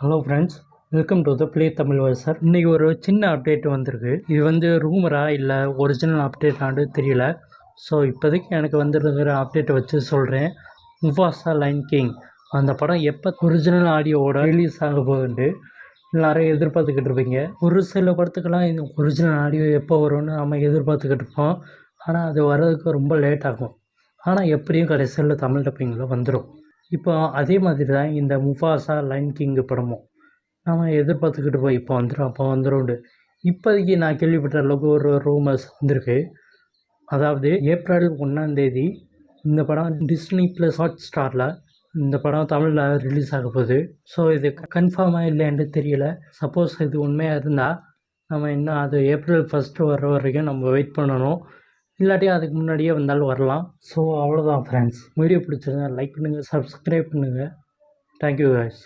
Hello friends, welcome to the play Tamil voicer. இன்றைக்கி ஒரு சின்ன அப்டேட் வந்திருக்கு. இது ரூமரா இல்லை ஒரிஜினல் அப்டேட்டான்னு தெரியல. ஸோ இப்போதைக்கு எனக்கு வந்துருக்கிற அப்டேட்டை வச்சு சொல்கிறேன். முஃபாசா லைன் கிங் அந்த படம் எப்போ ஒரிஜினல் ஆடியோவோட ரிலீஸ் ஆக போகுதுன்ட்டு எல்லாரும் எதிர்பார்த்துக்கிட்டு இருப்பீங்க. ஒரு சில படத்துக்கெல்லாம் இந்த ஒரிஜினல் ஆடியோ எப்போ வரும்னு நம்ம எதிர்பார்த்துக்கிட்டு இருப்போம். ஆனால் அது வர்றதுக்கு ரொம்ப லேட் ஆகும். ஆனால் எப்படியும் கடைசியில் தமிழ் டப்பிங்கில் வந்துடும். இப்போ அதே மாதிரி தான் இந்த முஃபாசா லைன் கிங் படமும் நம்ம எதிர்பார்த்துக்கிட்டு போய் இப்போ வந்துடும். இப்போதைக்கு நான் கேள்விப்பட்ட அளவுக்கு ஒரு ரூமர்ஸ் வந்திருக்கு. அதாவது ஏப்ரல் 1 இந்த படம் டிஸ்னி ப்ளஸ் ஹாட்ஸ்டாரில் இந்த படம் தமிழில் ரிலீஸ் ஆக போகுது. ஸோ இது கன்ஃபார்மாக இல்லைன்னு தெரியல. சப்போஸ் இது உண்மையாக இருந்தால் நம்ம இன்னும் அது ஏப்ரல் 1 வர்ற வரைக்கும் நம்ம வெயிட் பண்ணணும். இல்லாட்டி அதுக்கு முன்னாடியே வந்தாலும் வரலாம். ஸோ அவ்வளோதான் ஃப்ரெண்ட்ஸ். வீடியோ பிடிச்சிருந்தா லைக் பண்ணுங்கள், சப்ஸ்கிரைப் பண்ணுங்கள். Thank you guys.